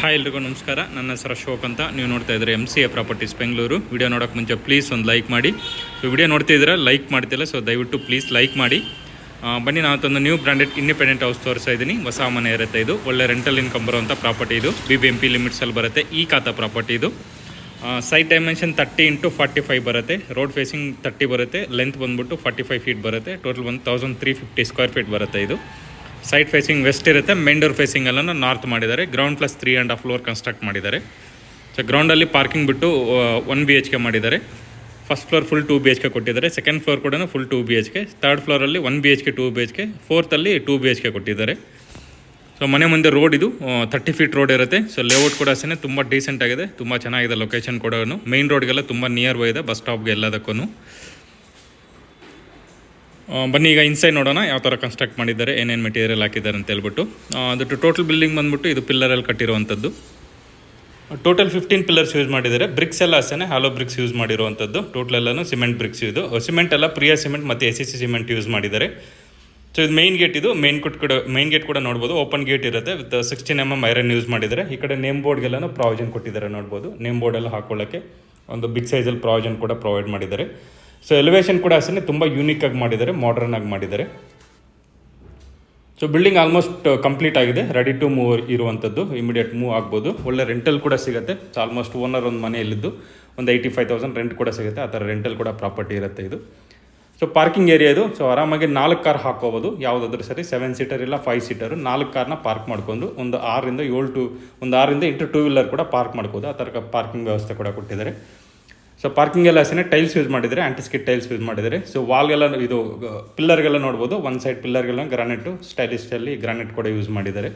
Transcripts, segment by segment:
Hi ಎಲ್ರಿಗೂ ನಮಸ್ಕಾರ. ನನ್ನ ಹೆಸರು ಅಶೋಕ್ ಅಂತ. ನೀವು ನೋಡ್ತಾ ಇದ್ದಾರೆ MCA ಪ್ರಾಪರ್ಟೀಸ್ ಬೆಂಗಳೂರು. ವಿಡಿಯೋ ನೋಡೋಕ್ಕೆ ಮುಂಚೆ ಪ್ಲೀಸ್ ಒಂದು ಲೈಕ್ ಮಾಡಿ. ಸೊ ವಿಡಿಯೋ ನೋಡ್ತಿದ್ದೀರಾ, ಲೈಕ್ ಮಾಡ್ತಿಲ್ಲ, ಸೊ ದಯವಿಟ್ಟು ಪ್ಲೀಸ್ ಲೈಕ್ ಮಾಡಿ. ಬನ್ನಿ, ನಾವತ್ತೊಂದು ನ್ಯೂ ಬ್ರ್ಯಾಂಡೆಡ್ ಇಂಡಿಪೆಂಡೆಂಟ್ ಹೌಸ್ ತೋರಿಸ್ತಾ ಇದ್ದೀನಿ. ಹೊಸ ಮನೆ ಇರುತ್ತೆ ಇದು. ಒಳ್ಳೆ ರೆಂಟಲ್ ಇನ್ಕಮ್ ಬರುವಂಥ ಪ್ರಾಪರ್ಟಿ ಇದು. BBMP ಲಿಮಿಟ್ಸಲ್ಲಿ ಬರುತ್ತೆ. ಈ ಖಾತಾ ಪ್ರಾಪರ್ಟಿ ಇದು. ಸೈಟ್ ಡೈಮೆನ್ಷನ್ 30 × 45 ಬರುತ್ತೆ. ರೋಡ್ ಫೇಸಿಂಗ್ 30 ಬರುತ್ತೆ. ಲೆಂತ್ ಬಂದುಬಿಟ್ಟು 45 ಫೀಟ್ ಬರುತ್ತೆ. ಟೋಟಲ್ 1350 ಸ್ಕ್ವೇರ್ ಫೀಟ್ ಬರುತ್ತೆ ಇದು. ಸೈಡ್ ಫೇಸಿಂಗ್ ವೆಸ್ಟ್ ಇರುತ್ತೆ. ಮೇನ್ ಡೋರ್ ಫೇಸಿಂಗ್ ಎಲ್ಲ ನಾರ್ತ್ ಮಾಡಿದ್ದಾರೆ. ಗ್ರೌಂಡ್ ಪ್ಲಸ್ 3.5 ಫ್ಲೋರ್ ಕನ್ಸ್ಟ್ರಕ್ಟ್ ಮಾಡಿದ್ದಾರೆ. ಸೊ ಗ್ರೌಂಡಲ್ಲಿ ಪಾರ್ಕಿಂಗ್ ಬಿಟ್ಟು 1 BHK ಮಾಡಿದ್ದಾರೆ. ಫಸ್ಟ್ ಫ್ಲೋರ್ ಫುಲ್ 2 BHK ಕೊಟ್ಟಿದ್ದಾರೆ. ಸೆಕೆಂಡ್ ಫ್ಲೋರ್ ಕೂಡ ಫುಲ್ 2 BHK. ಥರ್ಡ್ ಫ್ಲೋರಲ್ಲಿ 1 BHK 2 BHK. ಫೋರ್ತಲ್ಲಿ 2 BHK ಕೊಟ್ಟಿದ್ದಾರೆ. ಸೊ ಮನೆ ಮುಂದೆ ರೋಡ್ ಇದು 30 ಫೀಟ್ ರೋಡ್ ಇರುತ್ತೆ. ಸೊ ಲೇಔಟ್ ಕೂಡ ಅಷ್ಟೇ ತುಂಬ ಡೀಸೆಂಟ್ ಆಗಿದೆ, ತುಂಬ ಚೆನ್ನಾಗಿದೆ. ಲೊಕೇಶನ್ ಕೂಡ ಮೈನ್ ರೋಡ್ಗೆಲ್ಲ ತುಂಬ ನಿಯರ್ ಬೈ ಇದೆ, ಬಸ್ ಸ್ಟಾಪ್ಗೆ ಎಲ್ಲದಕ್ಕೂ. ಬನ್ನಿ ಈಗ ಇನ್ಸೈಡ್ ನೋಡೋಣ ಯಾವ ಥರ ಕನ್ಸ್ಟ್ರಕ್ಟ್ ಮಾಡಿದ್ದಾರೆ, ಏನೇನು ಮೆಟೀರಿಯಲ್ ಹಾಕಿದ್ದಾರೆ ಅಂತ ಹೇಳ್ಬಿಟ್ಟು. ಅದು ಟೋಟಲ್ ಬಿಲ್ಡಿಂಗ್ ಬಂದುಬಿಟ್ಟು ಇದು ಪಿಲ್ಲರಲ್ಲಿ ಕಟ್ಟಿರುವಂಥದ್ದು. ಟೋಟಲ್ 15 ಪಿಲ್ಲರ್ಸ್ ಯೂಸ್ ಮಾಡಿದ್ದಾರೆ. ಬ್ರಿಕ್ಸ್ ಎಲ್ಲ ಅಷ್ಟೇ ಹಾಲೋ ಬ್ರಿಕ್ಸ್ ಯೂಸ್ ಮಾಡಿರುವಂಥದ್ದು. ಟೋಟಲ್ ಎಲ್ಲನೂ ಸಿಮೆಂಟ್ ಬ್ರಿಕ್ಸ್ ಇದು. ಸಿಮೆಂಟ್ ಎಲ್ಲ ಪ್ರಿಯಾ ಸಿಮೆಂಟ್ ಮತ್ತು SCC ಸಿಮೆಂಟ್ ಯೂಸ್ ಮಾಡಿದ್ದಾರೆ. ಸೊ ಇದು ಮೈನ್ ಗೇಟ್ ಇದು. ಮೈನ್ ಗೇಟ್ ಕೂಡ ನೋಡ್ಬೋದು, ಓಪನ್ ಗೇಟ್ ಇರುತ್ತೆ. ವಿತ್ 16 mm ಐರನ್ ಯೂಸ್ ಮಾಡಿದ್ದಾರೆ. ಈ ಕಡೆ ನೇಮ್ ಬೋರ್ಡ್ಗೆಲ್ಲನೂ ಪ್ರಾವಿಷನ್ ಕೊಟ್ಟಿದ್ದಾರೆ ನೋಡ್ಬೋದು. ನೇಮ್ ಬೋರ್ಡೆಲ್ಲ ಹಾಕೊಳ್ಳೋಕ್ಕೆ ಒಂದು ಬಿಗ್ ಸೈಜಲ್ಲಿ ಪ್ರಾವಿಷನ್ ಕೂಡ ಪ್ರೊವೈಡ್ ಮಾಡಿದ್ದಾರೆ. ಸೊ ಎಲಿವೇಶನ್ ಕೂಡ ಅಷ್ಟೇ ತುಂಬ ಯೂನಿಕ್ ಆಗಿ ಮಾಡಿದ್ದಾರೆ, ಮಾಡರ್ನ್ ಆಗಿ ಮಾಡಿದ್ದಾರೆ. ಸೊ ಬಿಲ್ಡಿಂಗ್ ಆಲ್ಮೋಸ್ಟ್ ಕಂಪ್ಲೀಟ್ ಆಗಿದೆ, ರೆಡಿ ಟು ಮೂವ್ ಇರುವಂಥದ್ದು. ಇಮಿಡಿಯೇಟ್ ಮೂವ್ ಆಗ್ಬೋದು. ಒಳ್ಳೆ ರೆಂಟಲ್ ಕೂಡ ಸಿಗುತ್ತೆ. ಸೊ ಆಲ್ಮೋಸ್ಟ್ ಓನರ್ ಒಂದು ಮನೆಯಲ್ಲಿದ್ದು ಒಂದು 85,000 ರೆಂಟ್ ಕೂಡ ಸಿಗುತ್ತೆ. ಆ ಥರ ರೆಂಟಲ್ ಕೂಡ ಪ್ರಾಪರ್ಟಿ ಇರುತ್ತೆ ಇದು. ಸೊ ಪಾರ್ಕಿಂಗ್ ಏರಿಯಾ ಇದು. ಸೊ ಆರಾಮಾಗಿ 4 ಕಾರ್ ಹಾಕೋಬೋದು, ಯಾವುದಾದ್ರೂ ಸರಿ. 7 ಸೀಟರ್ ಇಲ್ಲ 5 ಸೀಟರು 4 ಕಾರ್ನ ಪಾರ್ಕ್ ಮಾಡ್ಕೊಂಡು ಒಂದು 6 ರಿಂದ 8 ಟೂ ವೀಲರ್ ಕೂಡ ಪಾರ್ಕ್ ಮಾಡ್ಬೋದು. ಆ ಥರ ಪಾರ್ಕಿಂಗ್ ವ್ಯವಸ್ಥೆ ಕೂಡ ಕೊಟ್ಟಿದ್ದಾರೆ. ಸೊ ಪಾರ್ಕಿಂಗ್ ಎಲ್ಲ ಅಷ್ಟೇ ಟೈಲ್ಸ್ ಯೂಸ್ ಮಾಡಿದ್ದಾರೆ, ಆಂಟಿಸ್ಕಿಟ್ ಟೈಲ್ಸ್ ಯೂಸ್ ಮಾಡಿದ್ದಾರೆ. ಸೊ ವಾಲ್ಗೆಲ್ಲ ಇದು ಪಿಲ್ಲರ್ಗೆಲ್ಲ ನೋಡ್ಬೋದು. ಒಂದು ಸೈಡ್ ಪಿಲ್ಲರ್ಗೆಲ್ಲ ಗ್ರಾನೈಟು ಸ್ಟೈಲಿಸ್ಟಲ್ಲಿ ಗ್ರಾನೈಟ್ ಕೂಡ ಯೂಸ್ ಮಾಡಿದ್ದಾರೆ.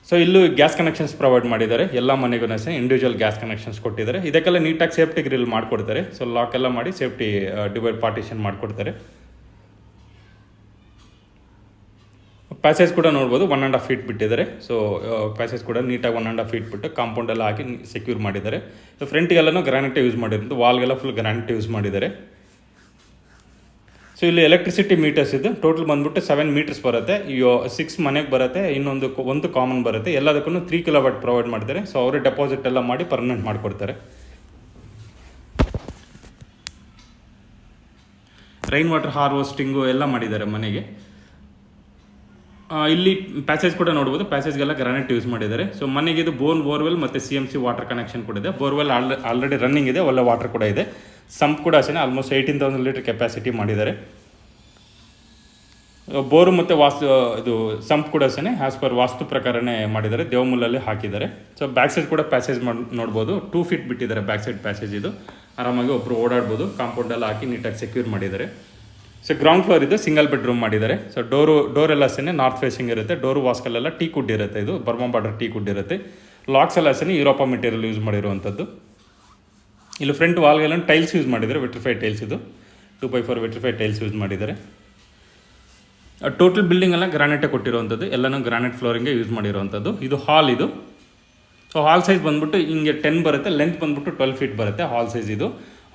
ಸೊ ಇಲ್ಲೂ ಗ್ಯಾಸ್ ಕನೆಕ್ಷನ್ಸ್ ಪ್ರೊವೈಡ್ ಮಾಡಿದ್ದಾರೆ. ಎಲ್ಲ ಮನೆಗೂ ಅಷ್ಟೇ ಇಂಡಿವಿಜುವಲ್ ಗ್ಯಾಸ್ ಕನೆಕ್ಷನ್ಸ್ ಕೊಟ್ಟಿದ್ದಾರೆ. ಇದಕ್ಕೆಲ್ಲ ನೀಟಾಗಿ ಸೇಫ್ಟಿ ಗ್ರಿಲ್ ಮಾಡಿಕೊಡ್ತಾರೆ. ಸೊ ಲಾಕ್ ಎಲ್ಲ ಮಾಡಿ ಸೇಫ್ಟಿ ಡಿವೈಡ್ ಪಾರ್ಟಿಷನ್ ಮಾಡಿಕೊಡ್ತಾರೆ. ಪ್ಯಾಸೇಜ್ ಕೂಡ ನೋಡ್ಬೋದು, 1.5 ಫೀಟ್ ಬಿಟ್ಟಿದ್ದಾರೆ. ಸೊ ಪ್ಯಾಸೇಜ್ ಕೂಡ ನೀಟಾಗಿ 1.5 ಫೀಟ್ ಬಿಟ್ಟು ಕಾಂಪೌಂಡ್ ಎಲ್ಲ ಹಾಕಿ ಸೆಕ್ಯೂರ್ ಮಾಡಿದ್ದಾರೆ. ಸೊ ಫ್ರಂಟಿಗೆಲ್ಲನೂ ಗ್ರಾನೈಟ್ ಯೂಸ್ ಮಾಡಿರೋದು, ವಾಲ್ಗೆಲ್ಲ ಫುಲ್ ಗ್ರಾನೈಟ್ ಯೂಸ್ ಮಾಡಿದ್ದಾರೆ. ಸೊ ಇಲ್ಲಿ ಎಲೆಕ್ಟ್ರಿಸಿಟಿ ಮೀಟರ್ಸ್ ಇದು. ಟೋಟಲ್ ಬಂದ್ಬಿಟ್ಟು 7 ಮೀಟರ್ಸ್ ಬರುತ್ತೆ. 6 ಮನೆಗೆ ಬರುತ್ತೆ, ಒಂದು ಕಾಮನ್ ಬರುತ್ತೆ. ಎಲ್ಲದಕ್ಕೂ 3 kW ಪ್ರೊವೈಡ್ ಮಾಡ್ತಾರೆ. ಸೊ ಅವರೇ ಡೆಪಾಸಿಟ್ ಎಲ್ಲ ಮಾಡಿ ಪರ್ಮನೆಂಟ್ ಮಾಡಿಕೊಡ್ತಾರೆ. ರೈನ್ ವಾಟರ್ ಹಾರ್ವೆಸ್ಟಿಂಗು ಎಲ್ಲ ಮಾಡಿದ್ದಾರೆ ಮನೆಗೆ. ಇಲ್ಲಿ ಪ್ಯಾಸೇಜ್ ಕೂಡ ನೋಡ್ಬೋದು. ಪ್ಯಾಸೇಜ್ಗೆಲ್ಲ ಗ್ರಾನೈಟ್ ಯೂಸ್ ಮಾಡಿದ್ದಾರೆ. ಸೊ ಮನೆಗೆ ಇದು ಬೋರ್ವೆಲ್ ಮತ್ತು CMC ವಾಟರ್ ಕನೆಕ್ಷನ್ ಕೂಡ ಇದೆ. ಬೋರ್ವೆಲ್ ಆಲ್ರೆಡಿ ರನ್ನಿಂಗ್ ಇದೆ, ಒಳ್ಳೆ ವಾಟರ್ ಕೂಡ ಇದೆ. ಸಂಪ್ ಕೂಡ ಅಷ್ಟೇ ಆಲ್ಮೋಸ್ಟ್ 18,000 ಲೀಟರ್ ಕೆಪಾಸಿಟಿ ಮಾಡಿದ್ದಾರೆ. ಬೋರು ಮತ್ತು ಇದು ಸಂಪ್ ಕೂಡ ಅಷ್ಟೇ ಆ್ಯಸ್ ಪರ್ ವಾಸ್ತು ಪ್ರಕಾರನೇ ಮಾಡಿದ್ದಾರೆ, ದೇವಮೂಲಲ್ಲಿ ಹಾಕಿದ್ದಾರೆ. ಸೊ ಬ್ಯಾಕ್ ಸೈಡ್ ಕೂಡ ಪ್ಯಾಸೇಜ್ ನೋಡ್ಬೋದು. 2 ಫೀಟ್ ಬಿಟ್ಟಿದ್ದಾರೆ ಬ್ಯಾಕ್ ಸೈಡ್ ಪ್ಯಾಸೇಜ್ ಇದು. ಆರಾಮಾಗಿ ಒಬ್ಬರು ಓಡಾಡ್ಬೋದು. ಕಾಂಪೌಂಡ್ ಎಲ್ಲ ಹಾಕಿ ನೀಟಾಗಿ ಸೆಕ್ಯೂರ್ ಮಾಡಿದ್ದಾರೆ. ಸೊ ಗ್ರೌಂಡ್ ಫ್ಲೋರ್ ಇದು, ಸಿಂಗಲ್ ಬೆಡ್ರೂಮ್ ಮಾಡಿದ್ದಾರೆ. ಸೊ ಡೋರ್ ಎಲ್ಲ ಅಷ್ಟೇ ನಾರ್ತ್ ಫೇಸಿಂಗ್ ಇರುತ್ತೆ. ಡೋರು ವಾಸ್ಕಲ್ಲೆಲ್ಲ ಟೀಕ್ ವುಡ್ ಇರುತ್ತೆ. ಇದು ಬರ್ಮಾ ಬಾರ್ಡರ್ ಟೀಕ್ ವುಡ್ ಇರುತ್ತೆ. ಲಾಕ್ಸ್ ಎಲ್ಲ ಅಷ್ಟೇ ಯುರೋಪ ಮೆಟೀರಿಯಲ್ ಯೂಸ್ ಮಾಡಿರುವಂಥದ್ದು. ಇಲ್ಲಿ ಫ್ರಂಟ್ ವಾಲ್ಗೆಲ್ಲ ಟೈಲ್ಸ್ ಯೂಸ್ ಮಾಡಿದ್ದಾರೆ, ವಿಟ್ರಿಫೈಡ್ ಟೈಲ್ಸ್ ಇದು. 2x4 ವಿಟ್ರಿಫೈಡ್ ಟೈಲ್ಸ್ ಯೂಸ್ ಮಾಡಿದ್ದಾರೆ. ಟೋಟಲ್ ಬಿಲ್ಡಿಂಗ್ ಎಲ್ಲ ಗ್ರಾನೈಟೇ ಕೊಟ್ಟಿರುವಂಥದ್ದು. ಎಲ್ಲನೂ ಗ್ರಾನೈಟ್ ಫ್ಲೋರಿಂಗ್ಗೆ ಯೂಸ್ ಮಾಡಿರುವಂಥದ್ದು. ಇದು ಹಾಲ್ ಇದು. ಸೊ ಹಾಲ್ ಸೈಜ್ ಬಂದ್ಬಿಟ್ಟು ಹಿಂಗೆ 10 ಬರುತ್ತೆ. ಲೆಂತ್ ಬಂದ್ಬಿಟ್ಟು 12 ಫೀಟ್ ಬರುತ್ತೆ ಹಾಲ್ ಸೈಜ್ ಇದು.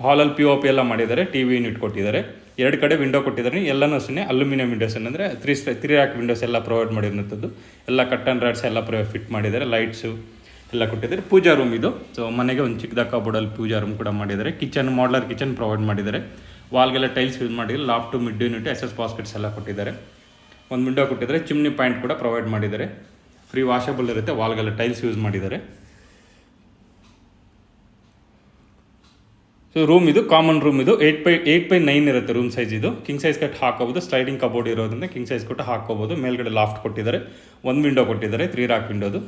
ಹಾಲಲ್ಲಿ POP ಎಲ್ಲ ಮಾಡಿದ್ದಾರೆ. TV ಯೂನಿಟ್ ಕೊಟ್ಟಿದ್ದಾರೆ. 2 ಕಡೆ ವಿಂಡೋ ಕೊಟ್ಟಿದ್ದಾರೆ. ಎಲ್ಲನೂ ಅಷ್ಟೇ ಅಲ್ಯೂಮಿನಿಯಂ ವಿಂಡೋಸ್, ಅಂದರೆ 3 ರ್ಯಾಕ್ ವಿಂಡೋಸ್ ಎಲ್ಲ ಪ್ರೊವೈಡ್ ಮಾಡಿರುವಂಥದ್ದು. ಎಲ್ಲ ಕಟ್ಟನ್ ರಾಡ್ಸ್ ಎಲ್ಲ ಫಿಟ್ ಮಾಡಿದ್ದಾರೆ. ಲೈಟ್ಸು ಎಲ್ಲ ಕೊಟ್ಟಿದ್ದಾರೆ. ಪೂಜಾ ರೂಮ್ ಇದು. ಸೊ ಮನೆಗೆ ಒಂದು ಚಿಕ್ಕದಾಗಿ ಕಬೋರ್ಡಲ್ಲಿ ಪೂಜಾ ರೂಮ್ ಕೂಡ ಮಾಡಿದ್ದಾರೆ. ಕಿಚನ್, ಮಾಡ್ಲರ್ ಕಿಚನ್ ಪ್ರೊವೈಡ್ ಮಾಡಿದ್ದಾರೆ. ವಾಲ್ಗೆಲ್ಲ ಟೈಲ್ಸ್ ಯೂಸ್ ಮಾಡಿದ್ದಾರೆ. Loft, mid unit, SS baskets ಎಲ್ಲ ಕೊಟ್ಟಿದ್ದಾರೆ. ಒಂದು ವಿಂಡೋ ಕೊಟ್ಟಿದ್ದಾರೆ. ಚಿಮ್ನಿ ಪಾಯಿಂಟ್ ಕೂಡ ಪ್ರೊವೈಡ್ ಮಾಡಿದ್ದಾರೆ. ಫ್ರೀ ವಾಷಬಲ್ ಇರುತ್ತೆ. ವಾಲ್ಗೆಲ್ಲ ಟೈಲ್ಸ್ ಯೂಸ್ ಮಾಡಿದ್ದಾರೆ. ಸೊ ರೂಮ್ ಇದು ಕಾಮನ್ ರೂಮ್ ಇದು. 8x9 ಇರುತ್ತೆ ರೂಮ್ ಸೈಜ್ ಇದು. ಕಿಂಗ್ ಸೈಜ್ ಕಟ್ ಹಾಕೋಬೋದು. ಸ್ಲೈಡಿಂಗ್ ಕಬೋರ್ಡ್ ಇರೋದ್ರಿಂದ ಕಿಂಗ್ ಸೈಜ್ ಕೊಟ್ಟು ಹಾಕೋಬೋದು. ಮೇಲ್ಗಡೆ ಲಾಫ್ಟ್ ಕೊಟ್ಟಿದ್ದಾರೆ. ಒಂದು ವಿಂಡೋ ಕೊಟ್ಟಿದ್ದಾರೆ, 3 ರ್ಯಾಕ್ ವಿಂಡೋದು.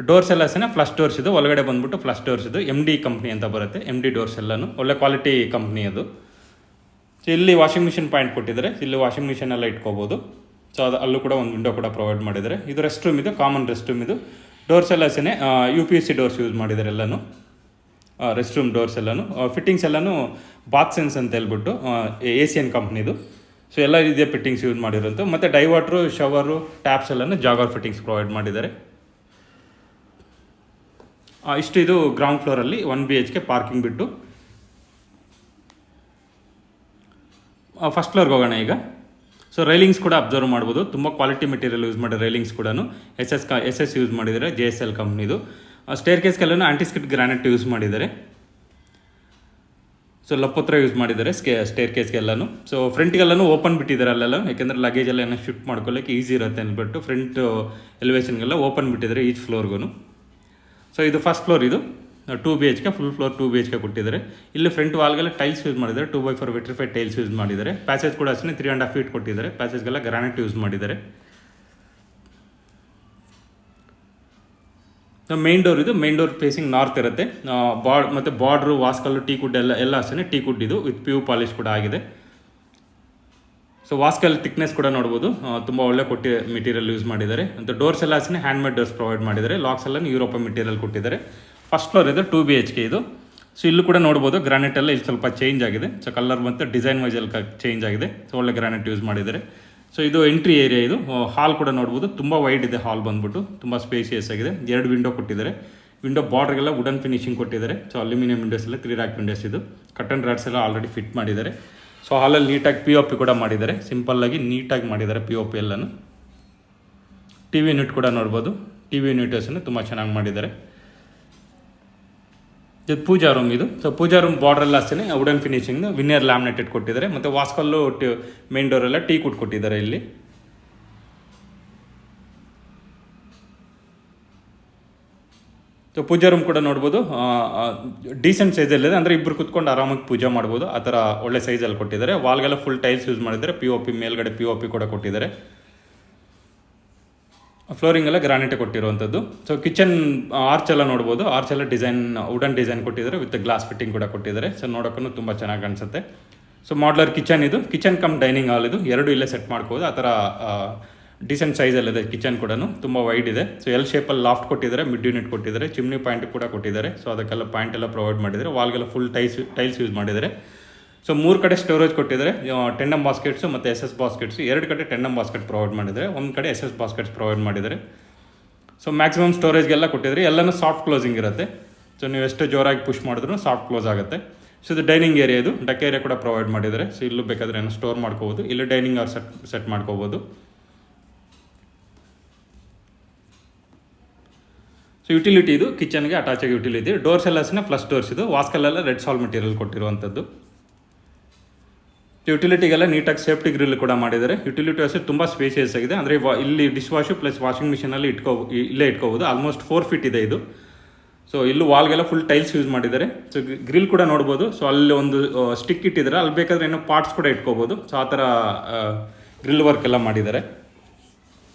ಡೋರ್ಸ್ ಎಲ್ಲ ಅಷ್ಟೇ ಫ್ಲಶ್ ಡೋರ್ಸ್ ಇದು. ಒಳಗಡೆ ಬಂದ್ಬಿಟ್ಟು ಫ್ಲಶ್ ಡೋರ್ಸ್ ಇದು. MD ಕಂಪ್ನಿ ಅಂತ ಬರುತ್ತೆ. MD ಡೋರ್ಸ್ ಎಲ್ಲನೂ ಒಳ್ಳೆ ಕ್ವಾಲಿಟಿ ಕಂಪ್ನಿ ಅದು. ಸೊ ಇಲ್ಲಿ ವಾಷಿಂಗ್ ಮಿಷಿನ್ ಪಾಯಿಂಟ್ ಕೊಟ್ಟಿದ್ದಾರೆ. ಇಲ್ಲಿ ವಾಷಿಂಗ್ ಮಿಷಿನ್ ಎಲ್ಲ ಇಟ್ಕೋಬೋದು. ಸೊ ಅಲ್ಲೂ ಕೂಡ ಒಂದು ವಿಂಡೋ ಕೂಡ ಪ್ರೊವೈಡ್ ಮಾಡಿದ್ದಾರೆ. ಇದು ರೆಸ್ಟ್ ರೂಮ್ ಇದು, ಕಾಮನ್ ರೆಸ್ಟ್ ರೂಮ್ ಇದು. ಡೋರ್ಸ್ ಎಲ್ಲ ಅಷ್ಟೇ UPVC ಡೋರ್ಸ್ ಯೂಸ್ ಮಾಡಿದ್ದಾರೆ ಎಲ್ಲನೂ. ರೆಸ್ಟ್ ರೂಮ್ ಡೋರ್ಸ್ ಎಲ್ಲನೂ ಫಿಟ್ಟಿಂಗ್ಸ್ ಎಲ್ಲನೂ ಬಾತ್ ಸೆನ್ಸ್ ಅಂತ ಹೇಳ್ಬಿಟ್ಟು ACN ಕಂಪ್ನಿದು. ಸೊ ಎಲ್ಲ ರೀತಿಯ ಫಿಟ್ಟಿಂಗ್ಸ್ ಯೂಸ್ ಮಾಡಿರೋಂಥ. ಮತ್ತು ಡೈವರ್ಟ್ರು, ಶವರು, ಟ್ಯಾಪ್ಸ್ ಎಲ್ಲನೂ ಜಾಗರ್ ಫಿಟ್ಟಿಂಗ್ಸ್ ಪ್ರೊವೈಡ್ ಮಾಡಿದ್ದಾರೆ. ಇಷ್ಟು ಇದು ಗ್ರೌಂಡ್ ಫ್ಲೋರಲ್ಲಿ 1 BHK ಪಾರ್ಕಿಂಗ್ ಬಿಟ್ಟು. ಫಸ್ಟ್ ಫ್ಲೋರ್ಗೆ ಹೋಗೋಣ ಈಗ. ಸೊ ರೈಲಿಂಗ್ಸ್ ಕೂಡ ಅಬ್ಸರ್ವ್ ಮಾಡ್ಬೋದು, ತುಂಬ ಕ್ವಾಲಿಟಿ ಮೆಟೀರಿಯಲ್ ಯೂಸ್ ಮಾಡಿ ರೈಲಿಂಗ್ಸ್ ಕೂಡ ಎಸ್ ಎಸ್ ಯೂಸ್ ಮಾಡಿದ್ದಾರೆ, JSL ಕಂಪ್ನಿದು. ಸ್ಟೇರ್ ಕೇಸ್ಗೆಲ್ಲೂ ಆಂಟಿಸ್ಕಿಟ್ ಗ್ರಾನೈಟ್ ಯೂಸ್ ಮಾಡಿದ್ದಾರೆ. ಸೊ ಲಪ್ಪತ್ರ ಯೂಸ್ ಮಾಡಿದ್ದಾರೆ ಸ್ಟೇರ್ ಕೇಸ್ಗೆಲ್ಲೂ. ಸೊ ಫ್ರಂಟ್ಗೆಲ್ಲೂ ಓಪನ್ ಬಿಟ್ಟಿದ್ದಾರೆ ಅಲ್ಲೆಲ್ಲ, ಯಾಕೆಂದರೆ ಲಗೇಜ್ ಎಲ್ಲ ಏನೋ ಶಿಫ್ಟ್ ಮಾಡ್ಕೊಳ್ಳೋಕ್ಕೆ ಈಸಿ ಇರುತ್ತೆ ಅಂದ್ಬಿಟ್ಟು ಫ್ರಂಟ್ ಎಲಿವೇಷನ್ಗೆಲ್ಲ ಓಪನ್ ಬಿಟ್ಟಿದ್ದಾರೆ ಈಚ್ ಫ್ಲೋರ್ಗೂ. ಸೊ ಇದು ಫಸ್ಟ್ ಫ್ಲೋರ್, ಇದು 2 BHK, ಫುಲ್ ಫ್ಲೋರ್ 2 BHK ಕೊಟ್ಟಿದ್ದಾರೆ. ಇಲ್ಲಿ ಫ್ರಂಟ್ ವಾಲ್ಗೆಲ್ಲ ಟೈಲ್ಸ್ ಯೂಸ್ ಮಾಡಿದ್ದಾರೆ, 2x4 ವಿಟ್ರಿಫೈಡ್ ಟೈಲ್ಸ್ ಯೂಸ್ ಮಾಡಿದ್ದಾರೆ. ಪ್ಯಾಸೇಜ್ ಕೂಡ ಅಷ್ಟೇ 3.5 feet ಕೊಟ್ಟಿದ್ದಾರೆ. ಪ್ಯಾಸೇಜ್ಗೆಲ್ಲ ಗ್ರಾನೈಟ್ ಯೂಸ್ ಮಾಡಿದ್ದಾರೆ. ಮೇನ್ ಡೋರ್ ಇದು, ಮೇನ್ ಡೋರ್ ಫೇಸಿಂಗ್ ನಾರ್ತ್ ಇರುತ್ತೆ. ಮತ್ತು ಬಾರ್ಡ್ರು, ವಾಸ್ಕಲ್ಲು, ಟೀ ಕುಡ್ ಎಲ್ಲ ಅಷ್ಟೇ ಟೀ ಕುಡ್ ಇದು ವಿತ್ ಪ್ಯೂ ಪಾಲಿಶ್ ಕೂಡ ಆಗಿದೆ. ಸೊ ವಾಸ್ಕಲ್ ಥಿಕ್ನೆಸ್ ಕೂಡ ನೋಡ್ಬೋದು, ತುಂಬ ಒಳ್ಳೆ ಮೆಟೀರಿಯಲ್ ಯೂಸ್ ಮಾಡಿದ್ದಾರೆ. ಮತ್ತು ಡೋರ್ಸ್ ಎಲ್ಲ ಅಷ್ಟೇ ಹ್ಯಾಂಡ್ಮೇಡ್ ಡೋರ್ಸ್ ಪ್ರೊವೈಡ್ ಮಾಡಿದ್ದಾರೆ. ಲಾಕ್ಸ್ ಎಲ್ಲ ಯುರೋಪ ಮೆಟೀರಿಯಲ್ ಕೊಟ್ಟಿದ್ದಾರೆ. ಫಸ್ಟ್ ಫ್ಲೋರ್ ಇದು 2 BHK ಇದು. ಸೊ ಇಲ್ಲೂ ಕೂಡ ನೋಡ್ಬೋದು ಗ್ರಾನೈಟ್ ಎಲ್ಲ ಇಲ್ಲಿ ಸ್ವಲ್ಪ ಚೇಂಜ್ ಆಗಿದೆ. ಸೊ ಕಲರ್ ಮತ್ತು ಡಿಸೈನ್ ವೈಸ್ ಎಲ್ಲ ಚೇಂಜ್ ಆಗಿದೆ. ಸೊ ಒಳ್ಳೆ ಗ್ರಾನೈಟ್ ಯೂಸ್ ಮಾಡಿದ್ದಾರೆ. ಸೊ ಇದು ಎಂಟ್ರಿ ಏರಿಯಾ, ಇದು ಹಾಲ್ ಕೂಡ ನೋಡ್ಬೋದು, ತುಂಬ ವೈಡ್ ಇದೆ ಹಾಲ್ ಬಂದ್ಬಿಟ್ಟು, ತುಂಬ ಸ್ಪೇಸಿಯಸ್ ಆಗಿದೆ. 2 ವಿಂಡೋ ಕೊಟ್ಟಿದ್ದಾರೆ. ವಿಂಡೋ ಬಾರ್ಡ್ರಿಗೆಲ್ಲ ವುಡನ್ ಫಿನಿಶಿಂಗ್ ಕೊಟ್ಟಿದ್ದಾರೆ. ಸೊ ಅಲ್ಯೂಮಿನಿಯಂ ವಿಂಡೋಸ್ ಎಲ್ಲ 3 rack ವಿಂಡೋಸ್ ಇದು. ಕಟನ್ ರಾಡ್ಸ್ ಎಲ್ಲ ಆಲ್ರೆಡಿ ಫಿಟ್ ಮಾಡಿದ್ದಾರೆ. ಸೊ ಹಾಲಲ್ಲಿ ನೀಟಾಗಿ POP ಕೂಡ ಮಾಡಿದ್ದಾರೆ, ಸಿಂಪಲ್ಲಾಗಿ ನೀಟಾಗಿ ಮಾಡಿದ್ದಾರೆ POP ಎಲ್ಲನೂ. TV ಯೂನಿಟ್ ಕೂಡ ನೋಡ್ಬೋದು, TV ಯೂನಿಟರ್ಸನ್ನು ತುಂಬ ಚೆನ್ನಾಗಿ ಮಾಡಿದ್ದಾರೆ. ಇದು ಪೂಜಾ ರೂಮ್ ಇದು. ಸೊ ಪೂಜಾ ರೂಮ್ ಬಾರ್ಡ್ರೆಲ್ಲ ಅಷ್ಟೇ ವುಡನ್ ಫಿನಿಶಿಂಗ್ ವಿನಿಯರ್ ಲ್ಯಾಮಿನೇಟೆಡ್ ಕೊಟ್ಟಿದ್ದಾರೆ. ಮತ್ತು ವಾಸ್ಕಲ್ಲು ಮೇನ್ ಡೋರೆಲ್ಲ ಟೀ ಕುಡ್ ಕೊಟ್ಟಿದ್ದಾರೆ ಇಲ್ಲಿ. ಸೊ ಪೂಜಾ ರೂಮ್ ಕೂಡ ನೋಡ್ಬೋದು, ಡೀಸೆಂಟ್ ಸೈಜಲ್ಲಿದೆ, ಅಂದರೆ ಇಬ್ಬರು ಕುತ್ಕೊಂಡು ಆರಾಮಾಗಿ ಪೂಜೆ ಮಾಡ್ಬೋದು, ಆ ಥರ ಒಳ್ಳೆ ಸೈಜಲ್ಲಿ ಕೊಟ್ಟಿದ್ದಾರೆ. ವಾಲ್ಗೆಲ್ಲ ಫುಲ್ ಟೈಲ್ಸ್ ಯೂಸ್ ಮಾಡಿದ್ದಾರೆ. POP ಮೇಲ್ಗಡೆ POP ಕೂಡ ಕೊಟ್ಟಿದ್ದಾರೆ. ಫ್ಲೋರಿಂಗ್ ಎಲ್ಲ ಗ್ರಾನೈಟ್ ಕೊಟ್ಟಿರುವಂಥದ್ದು. ಸೊ ಕಿಚನ್ ಆರ್ಚ್ ಎಲ್ಲ ನೋಡ್ಬೋದು, ಆರ್ಚ್ ಎಲ್ಲ ಡಿಸೈನ್ ವುಡನ್ ಡಿಸೈನ್ ಕೊಟ್ಟಿದ್ದಾರೆ, ವಿತ್ ಗ್ಲಾಸ್ ಫಿಟ್ಟಿಂಗ್ ಕೂಡ ಕೊಟ್ಟಿದ್ದಾರೆ. ಸೊ ನೋಡೋಕ್ಕೂ ತುಂಬ ಚೆನ್ನಾಗಿ ಕಾಣಿಸುತ್ತೆ. ಸೊ ಮಾಡ್ಲರ್ ಕಿಚನ್ ಇದು, ಕಿಚನ್ ಕಮ್ ಡೈನಿಂಗ್ ಹಾಲ್ ಇದು, ಎರಡು ಇಲ್ಲೇ ಸೆಟ್ ಮಾಡ್ಕೋಬೋದು. ಆ ಥರ ಡಿಸೆಂಟ್ ಸೈಜಲ್ಲಿದೆ ಕಿಚನ್ ಕೂಡ, ತುಂಬ ವೈಡ್ ಇದೆ. ಸೊ ಎಲ್ ಶೇಪಲ್ಲಿ ಲಾಫ್ಟ್ ಕೊಟ್ಟಿದ್ದಾರೆ, ಮಿಡ್ ಯೂನಿಟ್ ಕೊಟ್ಟಿದ್ದಾರೆ, ಚಿಮ್ನಿ ಪಾಯಿಂಟ್ ಕೂಡ ಕೊಟ್ಟಿದ್ದಾರೆ. ಸೊ ಅದಕ್ಕೆಲ್ಲ ಪಾಯಿಂಟ್ ಎಲ್ಲ ಪ್ರೊವೈಡ್ ಮಾಡಿದ್ದಾರೆ. ವಾಲ್ಗೆಲ್ಲ ಫುಲ್ ಟೈಲ್ಸ್ ಯೂಸ್ ಮಾಡಿದ್ದಾರೆ. ಸೊ 3 ಕಡೆ ಸ್ಟೋರೇಜ್ ಕೊಟ್ಟಿದ್ದಾರೆ, ಟೆಂಡಮ್ ಬಾಸ್ಕೆಟ್ಸು ಮತ್ತು SS ಬಾಸ್ಕೆಟ್ಸು. 2 ಕಡೆ ಟೆಂಡಮ್ ಬಾಸ್ಕೆಟ್ ಪ್ರೊವೈಡ್ ಮಾಡಿದ್ದಾರೆ, 1 ಕಡೆ SS ಬಾಸ್ಕೆಟ್ಸ್ ಪ್ರೊವೈಡ್ ಮಾಡಿದ್ದಾರೆ. ಸೊ ಮ್ಯಾಕ್ಸಿಮಮ್ ಸ್ಟೋರೇಜ್ಗೆಲ್ಲ ಕೊಟ್ಟಿದ್ದಾರೆ. ಎಲ್ಲನೂ ಸಾಫ್ಟ್ ಕ್ಲೋಸಿಂಗ್ ಇರುತ್ತೆ. ಸೊ ನೀವು ಎಷ್ಟು ಜೋರಾಗಿ ಪುಷ್ ಮಾಡಿದ್ರು ಸಾಫ್ಟ್ ಕ್ಲೋಸ್ ಆಗುತ್ತೆ. ಸೊ ಇದು ಡೈನಿಂಗ್ ಏರಿಯಾ, ಇದು ಡಕ್ ಏರಿಯಾ ಕೂಡ ಪ್ರೊವೈಡ್ ಮಾಡಿದ್ದಾರೆ. ಸೊ ಇಲ್ಲೂ ಬೇಕಾದರೆ ಏನೋ ಸ್ಟೋರ್ ಮಾಡ್ಕೋಬೋದು, ಇಲ್ಲಿ ಡೈನಿಂಗ್ ಅವ್ರು ಸೆಟ್ ಮಾಡ್ಕೋಬೋದು. ಸೊ ಯುಟಿಲಿಟಿ ಇದು, ಕಿಚನ್ಗೆ ಅಟ್ಯಾಚ್ ಆಗಿ ಯುಟಿಲಿಟಿ. ಡೋರ್ಸ್ ಎಲ್ಲ ಅಷ್ಟೇ ಫ್ಲಶ್ ಡೋರ್ಸ್ ಇದು, ವಾಸ್ಕಲ್ಲೆಲ್ಲ ರೆಡ್ ಸಾಲ್ ಮೆಟೀರಿಯಲ್ ಕೊಟ್ಟಿರುವಂಥದ್ದು. ಯುಟಿಲಿಟಿಗೆಲ್ಲ ನೀಟಾಗಿ ಸೇಫ್ಟಿ ಗ್ರಿಲ್ ಕೂಡ ಮಾಡಿದ್ದಾರೆ. ಯುಟಿಲಿಟಿ ಅಷ್ಟೇ ತುಂಬ ಸ್ಪೇಸಿಯಸ್ ಆಗಿದೆ, ಅಂದರೆ ಇಲ್ಲಿ ಡಿಶ್ ವಾಶು ಪ್ಲಸ್ ವಾಷಿಂಗ್ ಮಿಷಿನಲ್ಲಿ ಇಲ್ಲೇ ಇಟ್ಕೋಬೋದು. ಆಲ್ಮೋಸ್ಟ್ 4 feet ಇದೆ ಇದು. ಸೊ ಇಲ್ಲೂ ವಾಲ್ಗೆಲ್ಲ ಫುಲ್ ಟೈಲ್ಸ್ ಯೂಸ್ ಮಾಡಿದ್ದಾರೆ. ಸೊ ಗ್ರಿಲ್ ಕೂಡ ನೋಡ್ಬೋದು. ಸೊ ಅಲ್ಲಿ ಒಂದು ಸ್ಟಿಕ್ ಇಟ್ಟಿದ್ದಾರೆ, ಅಲ್ಲಿ ಬೇಕಾದರೆ ಏನೋ ಪಾರ್ಟ್ಸ್ ಕೂಡ ಇಟ್ಕೋಬೋದು. ಸೊ ಆ ಥರ ಗ್ರಿಲ್ ವರ್ಕ್ ಎಲ್ಲ ಮಾಡಿದ್ದಾರೆ.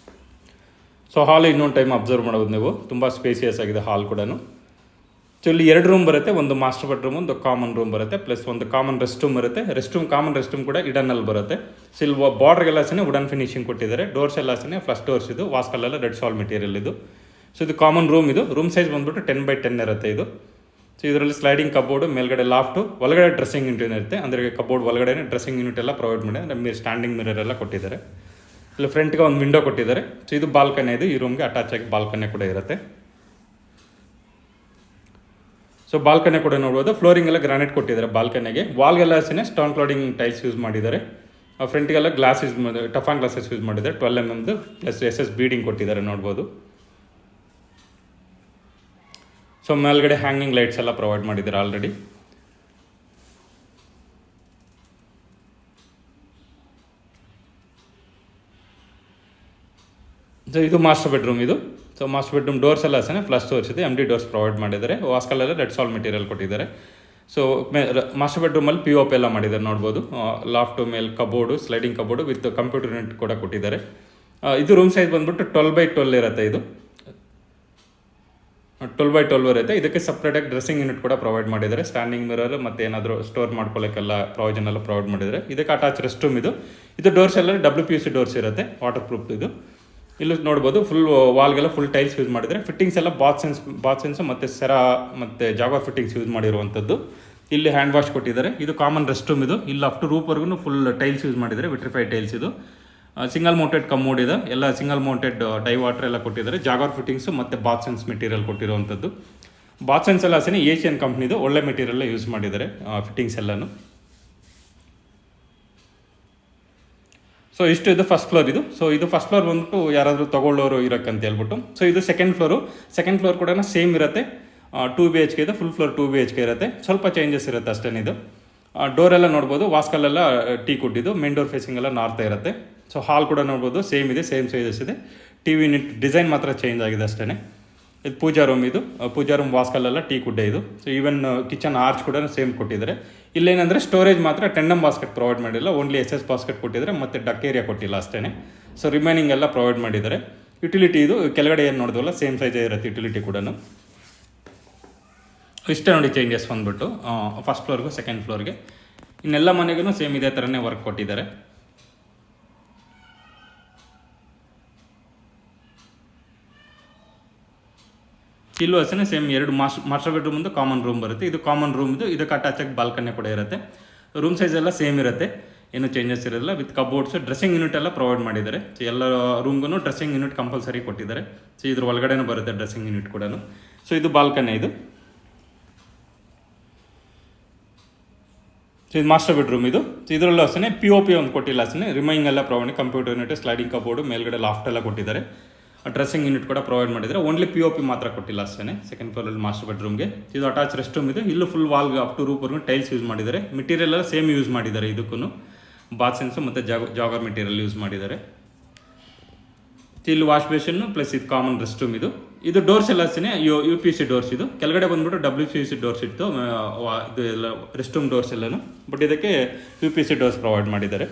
ಸೊ ಹಾಲ್ ಇನ್ನೊಂದು ಟೈಮ್ ಅಬ್ಸರ್ವ್ ಮಾಡೋದು ನೀವು, ತುಂಬ ಸ್ಪೇಸಿಯಸ್ ಆಗಿದೆ ಹಾಲ್ ಕೂಡ. ಸೊ ಇಲ್ಲಿ 2 ರೂಮ್ ಬರುತ್ತೆ, ಒಂದು ಮಾಸ್ಟರ್ ಬೆಡ್ರೂಮ್, ಒಂದು ಕಾಮನ್ ರೂಮ್ ಬರುತ್ತೆ, ಪ್ಲಸ್ ಒಂದು ಕಾಮನ್ ರೆಸ್ಟ್ ರೂಮ್ ಬರುತ್ತೆ. ಕಾಮನ್ ರೆಸ್ಟ್ ರೂಮ್ ಕೂಡ ಇಡನ್ನಲ್ಲಿ ಬರುತ್ತೆ. ಸೊ ಇಲ್ಲಿ ಬಾರ್ಡ್ರಿಗೆಲ್ಲ ಅಷ್ಟೇ ವುಡನ್ ಫಿನಿಶಿಂಗ್ ಕೊಟ್ಟಿದ್ದಾರೆ. ಡೋರ್ಸ್ ಎಲ್ಲ ಅಷ್ಟೇ ಫ್ಲಶ್ ಡೋರ್ಸ್ ಇದು, ವಾಸ್ಕಲ್ಲೆಲ್ಲ ರೆಡ್ ಸಾಲ್ ಮೆಟೀರಿಯಲ್ ಇದು. ಸೊ ಇದು ಕಾಮನ್ ರೂಮ್ ಇದು. ರೂಮ್ ಸೈಜ್ ಬಂದ್ಬಿಟ್ಟು 10x10 ಇರುತ್ತೆ ಇದು. ಸೊ ಇದರಲ್ಲಿ ಸ್ಲೈಡಿಂಗ್ ಕಬೋರ್ಡು, ಮೇಲ್ಗಡೆ ಲಾಫ್ಟು, ಒಳಗಡೆ ಡ್ರೆಸ್ಸಿಂಗ್ ಯೂನಿಟ್ ಇರುತ್ತೆ. ಅಂದರೆ ಕಬೋರ್ಡ್ ಒಳಗಡೆ ಡ್ರೆಸ್ಸಿಂಗ್ ಯೂನಿಟ್ ಎಲ್ಲ ಪ್ರೊವೈಡ್ ಮಾಡಿ, ಅಂದರೆ ಸ್ಟ್ಯಾಂಡಿಂಗ್ ಮಿರರ್ ಎಲ್ಲ ಕೊಟ್ಟಿದ್ದಾರೆ. ಇಲ್ಲಿ ಫ್ರಂಟ್ಗೆ ಒಂದು ವಿಂಡೋ ಕೊಟ್ಟಿದ್ದಾರೆ. ಸೊ ಇದು ಬಾಲ್ಕನಿ ಇದು, ಈ ರೂಮ್ಗೆ ಅಟ್ಯಾಚ್ ಆಗಿ ಬಾಲ್ಕನಿ ಕೂಡ ಇರುತ್ತೆ. ಸೊ ಬಾಲ್ಕನಿ ಕೂಡ ನೋಡ್ಬೋದು, ಫ್ಲೋರಿಂಗ್ ಎಲ್ಲ ಗ್ರಾನೈಟ್ ಕೊಟ್ಟಿದ್ದಾರೆ ಬಾಲ್ಕನಿಗೆ. ವಾಲ್ಗೆಲ್ಲ ಅಷ್ಟೇ ಸ್ಟೋನ್ ಕ್ಲೋಡಿಂಗ್ ಟೈಲ್ಸ್ ಯೂಸ್ ಮಾಡಿದ್ದಾರೆ. ಫ್ರಂಟಿಗೆಲ್ಲ ಗ್ಲಾಸ್ ಯೂಸ್ ಮಾಡಿ, ಟಫಾನ್ ಗ್ಲಾಸಸ್ ಯೂಸ್ ಮಾಡಿದ್ದಾರೆ. 12 mm ಪ್ಲಸ್ SS ಬೀಡಿಂಗ್ ಕೊಟ್ಟಿದ್ದಾರೆ ನೋಡ್ಬೋದು. ಸೊ ಮೇಲ್ಗಡೆ ಹ್ಯಾಂಗಿಂಗ್ ಲೈಟ್ಸ್ ಎಲ್ಲ ಪ್ರೊವೈಡ್ ಮಾಡಿದ್ದಾರೆ ಆಲ್ರೆಡಿ. ಸೊ ಇದು ಮಾಸ್ಟರ್ ಬೆಡ್ರೂಮ್ ಇದು. ಸೊ ಮಾಸ್ಟರ್ ಬೆಡ್ರೂಮ್ ಡೋರ್ಸ್ ಎಲ್ಲ ಅಷ್ಟೇ ಫ್ಲಶ್ ಡೋರ್ಸ್ ಇದೆ, MD ಡೋರ್ಸ್ ಪ್ರೊವೈಡ್ ಮಾಡಿದ್ದಾರೆ. ವಾಸ್ಕಲ್ಲೆಲ್ಲ ರೆಡ್ ಸಾಲ್ ಮೆಟೀರಿಯಲ್ ಕೊಟ್ಟಿದ್ದಾರೆ. ಸೊ ಮಾಸ್ಟರ್ ಬೆಡ್ರೂಮಲ್ಲಿ POP ಎಲ್ಲ ಮಾಡಿದ್ದಾರೆ ನೋಡ್ಬೋದು. ಲಾಫ್ಟು ಮೇಲೆ cupboard, sliding cupboard with computer unit ಕೂಡ ಕೊಟ್ಟಿದ್ದಾರೆ. ಇದು ರೂಮ್ ಸೈಜ್ ಬಂದ್ಬಿಟ್ಟು 12x12 ಇರುತ್ತೆ. ಇದು 12x12 ಇರುತ್ತೆ. ಇದಕ್ಕೆ ಸಪ್ರೇಟಾಗಿ ಡ್ರೆಸ್ಸಿಂಗ್ ಯೂನಿಟ್ ಕೂಡ ಪ್ರೊವೈಡ್ ಮಾಡಿದ್ದಾರೆ. ಸ್ಟ್ಯಾಂಡಿಂಗ್ ಮಿರರ್ ಮತ್ತು ಏನಾದರೂ ಸ್ಟೋರ್ ಮಾಡ್ಕೊಳ್ಳೋಕ್ಕೆಲ್ಲ ಪ್ರಾವಿಷನ್ ಎಲ್ಲ ಪ್ರೊವೈಡ್ ಮಾಡಿದ್ದಾರೆ. ಇದಕ್ಕೆ ಅಟ್ಯಾಚ್ ರೆಸ್ಟ್ ರೂಮ್ ಇದು. ಡೋರ್ಸ್ ಎಲ್ಲ WPC ಡೋರ್ಸ್ ಇರುತ್ತೆ, ವಾಟರ್ ಪ್ರೂಫ್ ಇದು. ಇಲ್ಲಿ ನೋಡ್ಬೋದು ಫುಲ್ ವಾಲ್ಗೆಲ್ಲ ಫುಲ್ ಟೈಲ್ಸ್ ಯೂಸ್ ಮಾಡಿದರೆ. ಫಿಟ್ಟಿಂಗ್ಸ್ ಎಲ್ಲ ಬಾತ್ ಸೆನ್ಸ್ ಮತ್ತು ಸೆರಾ ಮತ್ತು ಜಾಗರ್ ಫಿಟ್ಟಿಂಗ್ಸ್ ಯೂಸ್ ಮಾಡಿರುವಂಥದ್ದು. ಇಲ್ಲಿ ಹ್ಯಾಂಡ್ ವಾಶ್ ಕೊಟ್ಟಿದ್ದಾರೆ. ಇದು ಕಾಮನ್ ರೆಸ್ಟ್ ರೂಮ್ ಇದು. ಇಲ್ಲಿ ಅಪ್ ಟು ರೂಪ್ವರೆಗೂ ಫುಲ್ ಟೈಲ್ಸ್ ಯೂಸ್ ಮಾಡಿದ್ದಾರೆ, ವಿಟ್ರಿಫೈಡ್ ಟೈಲ್ಸ್ ಇದು. ಸಿಂಗಲ್ ಮೌಂಟೆಡ್ ಕಮೋಡ್ ಇದೆ, ಎಲ್ಲ ಸಿಂಗಲ್ ಮೌಂಟೆಡ್ ಡೈ ವಾಟರ್ ಎಲ್ಲ ಕೊಟ್ಟಿದ್ದಾರೆ. ಜಾಗರ್ ಫಿಟ್ಟಿಂಗ್ಸು ಮತ್ತು ಬಾತ್ ಸೆನ್ಸ್ ಮೆಟೀರಿಯಲ್ ಕೊಟ್ಟಿರುವಂಥದ್ದು. ಬಾತ್ ಸೆನ್ಸ್ ಎಲ್ಲ ಅಷ್ಟೇ ಏಷಿಯನ್ ಕಂಪ್ನಿದು, ಒಳ್ಳೆ ಮೆಟೀರಿಯಲ್ ಯೂಸ್ ಮಾಡಿದ್ದಾರೆ ಫಿಟ್ಟಿಂಗ್ಸ್ ಎಲ್ಲನೂ. ಸೊ ಸೊ ಇಷ್ಟು ಇದು ಫಸ್ಟ್ ಫ್ಲೋರ್ ಇದು. ಸೊ ಇದು ಫಸ್ಟ್ ಫ್ಲೋರ್ ಬಂದ್ಬಿಟ್ಟು ಯಾರಾದರೂ ತೊಗೊಳ್ಳೋರು ಇರೋಕ್ಕಂತ ಹೇಳ್ಬಿಟ್ಟು. ಸೊ ಇದು ಸೆಕೆಂಡ್ ಫ್ಲೋರ್ ಕೂಡ ಸೇಮ್ ಇರುತ್ತೆ. 2 BHK ಇದೆ, ಫುಲ್ ಫ್ಲೋರ್ 2 BHK ಇರುತ್ತೆ. ಸ್ವಲ್ಪ ಚೇಂಜಸ್ ಇರುತ್ತೆ ಅಷ್ಟೇ. ಇದು ಡೋರೆಲ್ಲ ನೋಡ್ಬೋದು, ವಾಸ್ಕಲ್ಲೆಲ್ಲ ಟೀ ಕುಟ್ಟಿದ್ದು, ಮೇನ್ ಡೋರ್ ಫೇಸಿಂಗ್ ಎಲ್ಲ ನಾರ್ತ್ ಇರುತ್ತೆ. ಸೊ ಹಾಲ್ ಕೂಡ ನೋಡ್ಬೋದು, ಸೇಮ್ ಇದೆ, ಸೇಮ್ ಸೈಜಸ್ ಇದೆ. TV ಯೂನಿಟ್ ಡಿಸೈನ್ ಮಾತ್ರ ಚೇಂಜ್ ಆಗಿದೆ ಅಷ್ಟೇ. ಇದು ಪೂಜಾ ರೂಮ್ ವಾಸ್ಕಲ್ಲೆಲ್ಲ ಟೀ ಕುಡ್ಡೆ ಇದು. ಸೊ ಈವನ್ ಕಿಚನ್ ಆರ್ಚ್ ಕೂಡ ಸೇಮ್ ಕೊಟ್ಟಿದ್ದಾರೆ. ಇಲ್ಲೇನಂದರೆ ಸ್ಟೋರೇಜ್ ಮಾತ್ರ ಟೆಂಡಮ್ ಬಾಸ್ಕೆಟ್ ಪ್ರೊವೈಡ್ ಮಾಡಿಲ್ಲ, ಓನ್ಲಿ SS ಬಾಸ್ಕೆಟ್ ಕೊಟ್ಟಿದ್ದಾರೆ, ಮತ್ತು ಡಕ್ ಏರಿಯಾ ಕೊಟ್ಟಿಲ್ಲ ಅಷ್ಟೇ. ಸೊ ರಿಮೈನಿಂಗ್ ಎಲ್ಲ ಪ್ರೊವೈಡ್ ಮಾಡಿದ್ದಾರೆ. ಯುಟಿಲಿಟಿ ಇದು ಕೆಳಗಡೆ ಏನು ನೋಡಿದ್ವಲ್ಲ ಸೇಮ್ ಸೈಜೇ ಇರುತ್ತೆ ಯುಟಿಲಿಟಿ ಕೂಡ. ಇಷ್ಟೇ ನೋಡಿ ಚೇಂಜಸ್ ಬಂದ್ಬಿಟ್ಟು ಫಸ್ಟ್ ಫ್ಲೋರ್ಗೂ ಸೆಕೆಂಡ್ ಫ್ಲೋರ್ಗೆ. ಇನ್ನೆಲ್ಲ ಮನೆಗೂ ಸೇಮ್ ಇದೇ ಥರನೇ ವರ್ಕ್ ಕೊಟ್ಟಿದ್ದಾರೆ. ಇಲ್ಲೂ ಅಷ್ಟೇ ಸೇಮ್ 2 ಮಾಸ್ಟರ್ ಬೆಡ್ರೂಮ್ ಒಂದು ಕಾಮನ್ ರೂಮ್ ಬರುತ್ತೆ. ಇದು ಕಾಮನ್ ರೂಮ್ ಇದು, ಇದಕ್ಕೆ ಅಟ್ಯಾಚಾಗಿ ಬಾಲ್ಕನಿ ಕೂಡ ಇರುತ್ತೆ. ರೂಮ್ ಸೈಜ್ ಎಲ್ಲ ಸೇಮ್ ಇರುತ್ತೆ, ಏನು ಚೇಂಜಸ್ ಇರೋಲ್ಲ. ವಿತ್ ಕಬೋರ್ಡ್ಸ್, ಡ್ರೆಸ್ಸಿಂಗ್ ಯೂನಿಟ್ ಎಲ್ಲ ಪ್ರೊವೈಡ್ ಮಾಡಿದ್ದಾರೆ. ಸೊ ಎಲ್ಲ ರೂಮ್ಗೂ ಡ್ರೆಸ್ಸಿಂಗ್ ಯೂನಿಟ್ ಕಂಪಲ್ಸರಿ ಕೊಟ್ಟಿದ್ದಾರೆ. ಸೊ ಇದ್ರ ಒಳಗಡೆನೂ ಬರುತ್ತೆ ಡ್ರೆಸ್ಸಿಂಗ್ ಯೂನಿಟ್ ಕೂಡ. ಸೊ ಇದು ಬಾಲ್ಕನಿ ಇದು. ಸೊ ಇದು ಮಾಸ್ಟರ್ ಬೆಡ್ರೂಮ್ ಇದು. ಸೊ ಇದರಲ್ಲೂ ಅಷ್ಟೇ POP ಒಂದು ಕೊಟ್ಟಿಲ್ಲ ಅಷ್ಟೇ. ರಿಮೈನಿಂಗ್ ಎಲ್ಲ provide, computer unit, sliding cupboard, ಮೇಲ್ಗಡೆ ಲಾಫ್ಟ್ ಎಲ್ಲ ಕೊಟ್ಟಿದ್ದಾರೆ. ಡ್ರೆಸ್ಸಿಂಗ್ ಯೂನಿಟ್ ಕೂಡ ಪ್ರೊವೈಡ್ ಮಾಡಿದ್ದಾರೆ. ಓನ್ಲಿ POP ಮಾತ್ರ ಕೊಟ್ಟಿಲ್ಲ ಅಷ್ಟೇ ಸೆಕೆಂಡ್ ಫ್ಲೋರಲ್ಲಿ ಮಾಸ್ಟರ್ ಬೆಡ್ರೂಮ್ಗೆ. ಇದು ಅಟ್ಯಾಚ್ ರೆಸ್ಟ್ ರೂಮ್ ಇದು. ಇಲ್ಲೂ ಫುಲ್ ವಾಲ್ಗೆ ಅಪ್ ಟು ರೂಪ್ವರೆಗೂ ಟೈಲ್ಸ್ ಯೂಸ್ ಮಾಡಿದ್ದಾರೆ. ಮೆಟೀರಿಯಲ್ ಎಲ್ಲ ಸೇಮ್ ಯೂಸ್ ಮಾಡಿದ್ದಾರೆ ಇದಕ್ಕೂ. ಬಾತ್ ಸೆನ್ಸು ಮತ್ತು ಜಾಗರ್ ಮೆಟೀರಿಯಲ್ ಯೂಸ್ ಮಾಡಿದ್ದಾರೆ. ಇಲ್ಲಿ ವಾಶ್ ಬೇಷನ್ನು ಪ್ಲಸ್ ಇದು ಕಾಮನ್ ರೆಸ್ಟ್ ರೂಮ್ ಇದು. ಇದು ಡೋರ್ಸ್ ಎಲ್ಲ ಅಷ್ಟೇ UPC ಡೋರ್ಸ್ ಇದು. ಕೆಳಗಡೆ ಬಂದ್ಬಿಟ್ಟು WPC ಡೋರ್ಸ್ ಇತ್ತು ಇದು ಎಲ್ಲ ರೆಸ್ಟ್ ರೂಮ್ ಡೋರ್ಸ್ ಎಲ್ಲನೂ. ಬಟ್ ಇದಕ್ಕೆ UPC ಡೋರ್ಸ್ ಪ್ರೊವೈಡ್ ಮಾಡಿದ್ದಾರೆ.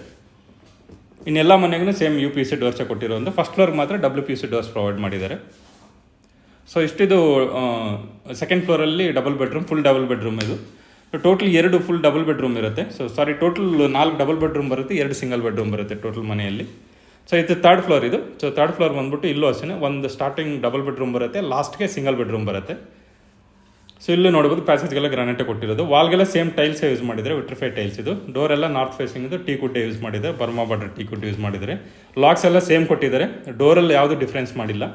ಇನ್ನೆಲ್ಲ ಮನೆಗೂ ಸೇಮ್ UPC ಡೋರ್ಸೇ ಕೊಟ್ಟಿರೋ ಒಂದು. ಫಸ್ಟ್ ಫ್ಲೋರ್ಗೆ ಮಾತ್ರ WPC ಡೋರ್ಸ್ ಪ್ರೊವೈಡ್ ಮಾಡಿದ್ದಾರೆ. ಸೊ ಇಷ್ಟಿದು ಸೆಕೆಂಡ್ ಫ್ಲೋರಲ್ಲಿ ಫುಲ್ ಡಬಲ್ ಬೆಡ್ರೂಮ್ ಇದು. ಟೋಟಲ್ 2 ಫುಲ್ ಡಬಲ್ ಬೆಡ್ರೂಮ್ ಇರುತ್ತೆ. ಟೋಟಲ್ 4 ಡಬಲ್ ಬೆಡ್ರೂಮ್ ಬರುತ್ತೆ, 2 ಸಿಂಗಲ್ ಬೆಡ್ರೂಮ್ ಬರುತ್ತೆ ಟೋಟಲ್ ಮನೆಯಲ್ಲಿ. ಸೊ ಇದು ಥರ್ಡ್ ಫ್ಲೋರ್ ಇದು. ಸೊ ಥರ್ಡ್ ಫ್ಲೋರ್ ಬಂದ್ಬಿಟ್ಟು ಇಲ್ಲೂ ಅಷ್ಟೇ ಒಂದು ಸ್ಟಾರ್ಟಿಂಗ್ ಡಬಲ್ ಬೆಡ್ರೂಮ್ ಬರುತ್ತೆ, ಲಾಸ್ಟ್ಗೆ ಸಿಂಗಲ್ ಬೆಡ್ರೂಮ್ ಬರುತ್ತೆ. ಸೊ ಇಲ್ಲೂ ನೋಡ್ಬೋದು ಪ್ಯಾಸೇಜ್ಗೆಲ್ಲ ಗ್ರಾನೈಟೇ ಕೊಟ್ಟಿರೋದು. ವಾಲ್ಗೆಲ್ಲ ಸೇಮ್ ಟೈಲ್ಸೇ ಯೂಸ್ ಮಾಡಿದರೆ, ವಿಟ್ರಿಫೈ ಟೈಲ್ಸ್ ಇದು. ಡೋರ್ ಎಲ್ಲ ನಾರ್ತ್ ಫೇಸಿಂಗ್ ಇದು, ಟೀ ಕುಡ್ಡೆ ಯೂಸ್ ಮಾಡಿದ್ದಾರೆ, Burma border teak wood use ಮಾಡಿದ್ದಾರೆ. ಲಾಕ್ಸ್ ಎಲ್ಲ ಸೇಮ್ ಕೊಟ್ಟಿದ್ದಾರೆ, ಡೋರಲ್ಲಿ ಯಾವುದು ಡಿಫ್ರೆನ್ಸ್ ಮಾಡಿಲ್ಲ.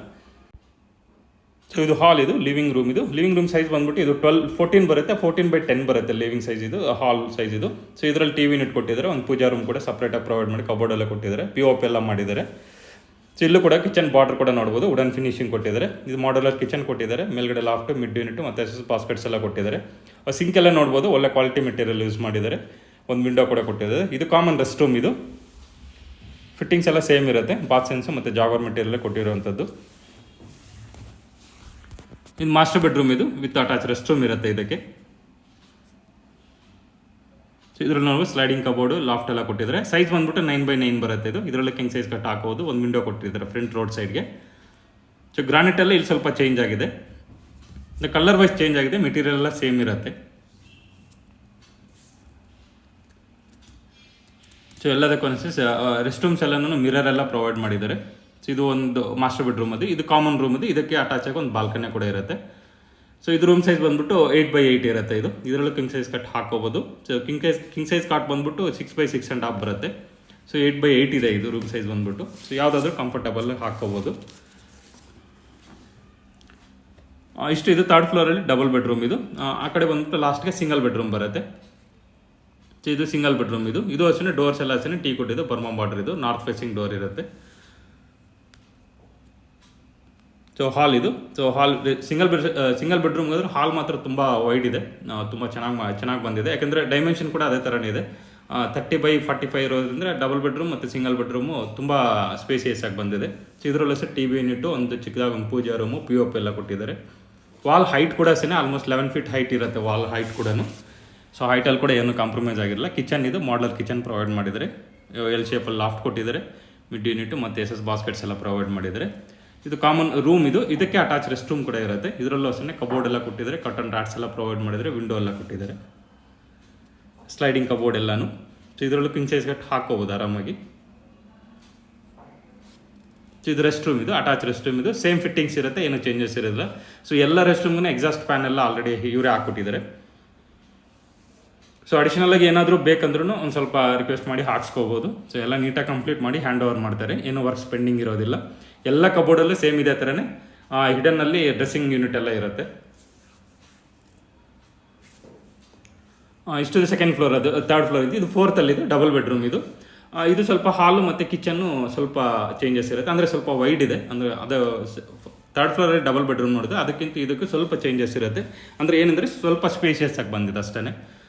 ಸೊ ಇದು ಹಾಲ್ ಇದು, ಲಿವಿಂಗ್ ರೂಮ್ ಇದು. ಲಿವಿಂಗ್ ರೂಮ್ ಸೈಜ್ ಬಂದ್ಬಿಟ್ಟು ಇದು 14 ಬರುತ್ತೆ, 14/10 ಬರುತ್ತೆ ಲಿವಿಂಗ್ ಸೈಜ್ ಇದು, ಹಾಲ್ ಸೈಜ್ ಇದು. ಸೊ ಇದರಲ್ಲಿ TV ಯೂನಿಟ್ ಕೊಟ್ಟಿದ್ದಾರೆ, ಒಂದು ಪೂಜಾ ರೂಮ್ ಕೂಡ ಸಪ್ರೇಟಾಗಿ ಪ್ರೊವೈಡ್ ಮಾಡಿ ಕಬೋರ್ಡ್ ಎಲ್ಲ ಕೊಟ್ಟಿದ್ದಾರೆ, POP ಎಲ್ಲ ಮಾಡಿದ್ದಾರೆ. ಸೊ ಇಲ್ಲೂ ಕೂಡ ಕಿಚನ್ ಬಾರ್ಡರ್ ಕೂಡ ನೋಡ್ಬೋದು, ವುಡನ್ ಫಿನಿಶಿಂಗ್ ಕೊಟ್ಟಿದ್ದಾರೆ. ಇದು ಮಾಡ್ಯುಲರ್ ಕಿಚನ್ ಕೊಟ್ಟಿದ್ದಾರೆ, ಮೇಲ್ಗಡೆ ಲಾಫ್ಟ್, ಮಿಡ್ ಯೂನಿಟ್ ಮತ್ತು SS ಬಾಸ್ಕೆಟ್ಸ್ ಎಲ್ಲ ಕೊಟ್ಟಿದ್ದಾರೆ. ಸಿಂಕ್ ಎಲ್ಲ ನೋಡ್ಬೋದು, ಒಳ್ಳೆ ಕ್ವಾಲಿಟಿ ಮೆಟೀರಿಯಲ್ ಯೂಸ್ ಮಾಡಿದ್ದಾರೆ. ಒಂದು ವಿಂಡೋ ಕೂಡ ಕೊಟ್ಟಿದ್ದಾರೆ. ಇದು ಕಾಮನ್ ರೆಸ್ಟ್ ರೂಮ್ ಇದು. ಫಿಟ್ಟಿಂಗ್ಸ್ ಎಲ್ಲ ಸೇಮ್ ಇರುತ್ತೆ, ಬಾತ್ ಸೆನ್ಸು ಮತ್ತು ಜಾಗರ್ ಮೆಟೀರಿಯಲ್ ಕೊಟ್ಟಿರುವಂಥದ್ದು. ಇದು ಮಾಸ್ಟರ್ ಬೆಡ್ರೂಮ್ ಇದು, ವಿತ್ ಅಟ್ಯಾಚ್ ರೆಸ್ಟ್ ರೂಮ್ ಇರುತ್ತೆ ಇದಕ್ಕೆ. ಸೊ ಇದರಲ್ಲಿ ನಾವು ಸ್ಲೈಡಿಂಗ್ ಕಬೋರ್ಡು, ಲಾಫ್ಟ್ ಎಲ್ಲ ಕೊಟ್ಟಿದ್ದಾರೆ. ಸೈಜ್ ಬಂದ್ಬಿಟ್ಟು 9/9 ಬರುತ್ತೆ ಇದು. ಇದರಲ್ಲಿ ಕಿಂಗ್ ಸೈಜ್ ಕಟ್ ಹಾಕೋದು. ಒಂದು ವಿಂಡೋ ಕೊಟ್ಟಿದ್ದಾರೆ ಫ್ರಂಟ್ ರೋಡ್ ಸೈಡ್ಗೆ. ಸೊ ಗ್ರಾನೈಟ್ ಎಲ್ಲ ಇಲ್ಲಿ ಸ್ವಲ್ಪ ಚೇಂಜ್ ಆಗಿದೆ, ಕಲರ್ ವೈಸ್ ಚೇಂಜ್ ಆಗಿದೆ, ಮೆಟೀರಿಯಲ್ ಎಲ್ಲ ಸೇಮ್ ಇರುತ್ತೆ. ಸೊ ಎಲ್ಲದಕ್ಕೂ ರೆಸ್ಟ್ ರೂಮ್ಸ್ ಎಲ್ಲನೂ ಮಿರರ್ ಎಲ್ಲ ಪ್ರೊವೈಡ್ ಮಾಡಿದ್ದಾರೆ. ಸೊ ಇದು ಒಂದು ಮಾಸ್ಟರ್ ಬೆಡ್ರೂಮ್ ಅದು. ಇದು ಕಾಮನ್ ರೂಮ್ ಅದು. ಇದಕ್ಕೆ ಅಟ್ಯಾಚ್ ಆಗಿ ಒಂದು ಬಾಲ್ಕನಿ ಕೂಡ ಇರುತ್ತೆ. ಸೊ ಇದು ರೂಮ್ ಸೈಜ್ ಬಂದ್ಬಿಟ್ಟು 8/8 ಇರುತ್ತೆ ಇದು. ಇದರಲ್ಲೂ ಕಿಂಗ್ ಸೈಜ್ ಕಟ್ ಹಾಕೋಬೋದು. ಸೊ ಕಿಂಗ್ ಸೈಜ್ ಕಾಟ್ ಬಂದ್ಬಿಟ್ಟು 6/6.5 ಬರುತ್ತೆ. ಸೊ 8/8 ಇದೆ ಇದು ರೂಮ್ ಸೈಜ್ ಬಂದ್ಬಿಟ್ಟು. ಸೊ ಯಾವುದಾದ್ರೂ ಕಂಫರ್ಟಬಲ್ ಹಾಕೋಬೋದು. ಇಷ್ಟು ಇದು ಥರ್ಡ್ ಫ್ಲೋರಲ್ಲಿ ಡಬಲ್ ಬೆಡ್ರೂಮ್ ಇದು. ಆ ಕಡೆ ಬಂದ್ಬಿಟ್ಟು ಲಾಸ್ಟ್ಗೆ ಸಿಂಗಲ್ ಬೆಡ್ರೂಮ್ ಬರುತ್ತೆ. ಸೊ ಇದು ಸಿಂಗಲ್ ಬೆಡ್ರೂಮ್ ಇದು. ಇದು ಅಷ್ಟೇ ಡೋರ್ಸ್ ಎಲ್ಲ ಅಷ್ಟೇ ಟೀ ಕೊಟ್ಟಿದ್ದು, ಬರ್ಮಾ ಬಾರ್ಡರ್ ಇದು, ನಾರ್ತ್ ಫೇಸಿಂಗ್ ಡೋರ್ ಇರುತ್ತೆ. ಸೊ ಹಾಲ್ ಇದು. ಸೊ ಹಾಲ್ ಸಿಂಗಲ್ ಬೆಡ್ರೂಮ್ ಹೋದ್ರೆ ಹಾಲ್ ಮಾತ್ರ ತುಂಬ ವೈಡ್ ಇದೆ, ತುಂಬ ಚೆನ್ನಾಗಿ ಬಂದಿದೆ. ಯಾಕಂದರೆ ಡೈಮೆನ್ಷನ್ ಕೂಡ ಅದೇ ಥರನೇ ಇದೆ. 30/45 ಇರೋದ್ರಿಂದ ಡಬಲ್ ಬೆಡ್ರೂಮ್ ಮತ್ತು ಸಿಂಗಲ್ ಬೆಡ್ರೂಮು ತುಂಬ ಸ್ಪೇಸಿಯಸ್ ಆಗಿ ಬಂದಿದೆ. ಸೊ ಇದರಲ್ಲೂ ಸಹ TV ಯೂನಿಟ್ಟು, ಒಂದು ಚಿಕ್ಕದಾಗಿ ಒಂದು ಪೂಜಾ ರೂಮು, POP ಎಲ್ಲ ಕೊಟ್ಟಿದ್ದಾರೆ. ವಾಲ್ ಹೈಟ್ ಕೂಡ ಅಷ್ಟೇ ಆಲ್ಮೋಸ್ಟ್ 11 ಫೀಟ್ ಹೈಟ್ ಇರುತ್ತೆ ವಾಲ್ ಹೈಟ್ ಕೂಡ. ಸೊ ಹೈಟಲ್ಲಿ ಕೂಡ ಏನು ಕಾಂಪ್ರಮೈಸ್ ಆಗಿರಲ್ಲ. ಕಿಚನ್ ಇದು ಮಾಡ್ಯುಲರ್ ಕಿಚನ್ ಪ್ರೊವೈಡ್ ಮಾಡಿದ್ದಾರೆ. L ಶೇಪಲ್ಲಿ ಲಾಫ್ಟ್ ಕೊಟ್ಟಿದ್ದಾರೆ, ಮಿಡ್ ಯೂನಿಟ್ಟು ಮತ್ತು SS ಬಾಸ್ಕೆಟ್ಸ್ ಎಲ್ಲ ಪ್ರೊವೈಡ್ ಮಾಡಿದ್ದಾರೆ. ಇದು ಕಾಮನ್ ರೂಮ್ ಇದು. ಇದಕ್ಕೆ ಅಟ್ಯಾಚ್ ರೆಸ್ಟ್ ರೂಮ್ ಕೂಡ ಇರುತ್ತೆ. ಇದರಲ್ಲೂ ಅಷ್ಟೇ ಕಬೋರ್ಡ್ ಎಲ್ಲ ಕೊಟ್ಟಿದ್ದಾರೆ, ಕರ್ಟನ್ ರಾಟ್ಸ್ ಎಲ್ಲ ಪ್ರೊವೈಡ್ ಮಾಡಿದರೆ, ವಿಂಡೋ ಎಲ್ಲ ಕೊಟ್ಟಿದ್ದಾರೆ, ಸ್ಲೈಡಿಂಗ್ ಕಬೋರ್ಡ್ ಎಲ್ಲನೂ. ಸೊ ಇದರಲ್ಲೂ ಕಿಂಗ್ ಸೈಜ್ ಕಟ್ ಹಾಕೋಬೋದು ಆರಾಮಾಗಿ. ಸೊ ಇದು ರೆಸ್ಟ್ ರೂಮ್ ಇದು, ಅಟ್ಯಾಚ್ ರೆಸ್ಟ್ ರೂಮ್ ಇದು. ಸೇಮ್ ಫಿಟ್ಟಿಂಗ್ಸ್ ಇರುತ್ತೆ, ಏನು ಚೇಂಜಸ್ ಇರೋದಿಲ್ಲ. ಸೊ ಎಲ್ಲ ರೆಸ್ಟ್ ರೂಮ್ಗೂ ಎಕ್ಸಾಸ್ಟ್ ಫ್ಯಾನ್ ಎಲ್ಲ ಆಲ್ರೆಡಿ ಇವರೇ ಹಾಕ್ಕೊಟ್ಟಿದ್ದಾರೆ. ಸೊ ಅಡಿಷನಲಾಗಿ ಏನಾದರೂ ಬೇಕಂದ್ರೂ ಒಂದು ಸ್ವಲ್ಪ ರಿಕ್ವೆಸ್ಟ್ ಮಾಡಿ ಹಾಕ್ಸ್ಕೋಬೋದು. ಸೊ ಎಲ್ಲ ನೀಟಾಗಿ ಕಂಪ್ಲೀಟ್ ಮಾಡಿ ಹ್ಯಾಂಡ್ ಓವರ್ ಮಾಡ್ತಾರೆ, ಏನೂ ವರ್ಕ್ಸ್ ಪೆಂಡಿಂಗ್ ಇರೋದಿಲ್ಲ. ಎಲ್ಲ ಕಬೋರ್ಡಲ್ಲೂ ಸೇಮ್ ಇದೆ ಥರನೇ ಹಿಡನ್ನಲ್ಲಿ ಡ್ರೆಸ್ಸಿಂಗ್ ಯೂನಿಟ್ ಎಲ್ಲ ಇರುತ್ತೆ. ಇಷ್ಟು ಸೆಕೆಂಡ್ ಫ್ಲೋರ್ ಅದು. ಥರ್ಡ್ ಫ್ಲೋರ್ ಇದು. ಇದು ಫೋರ್ತಲ್ಲಿದ್ದು ಡಬಲ್ ಬೆಡ್ರೂಮ್ ಇದು. ಇದು ಸ್ವಲ್ಪ ಹಾಲು ಮತ್ತು ಕಿಚನ್ನು ಸ್ವಲ್ಪ ಚೇಂಜಸ್ ಇರುತ್ತೆ, ಅಂದರೆ ಸ್ವಲ್ಪ ವೈಡ್ ಇದೆ, ಅಂದರೆ ಅದು ಥರ್ಡ್ ಫ್ಲೋರಲ್ಲಿ ಡಬಲ್ ಬೆಡ್ರೂಮ್ ನೋಡಿದ್ರೆ ಅದಕ್ಕಿಂತ ಇದಕ್ಕೆ ಸ್ವಲ್ಪ ಚೇಂಜಸ್ ಇರುತ್ತೆ. ಅಂದರೆ ಏನಂದರೆ ಸ್ವಲ್ಪ ಸ್ಪೇಷಿಯಸ್ ಆಗಿ ಬಂದಿದೆ ಅಷ್ಟೇ.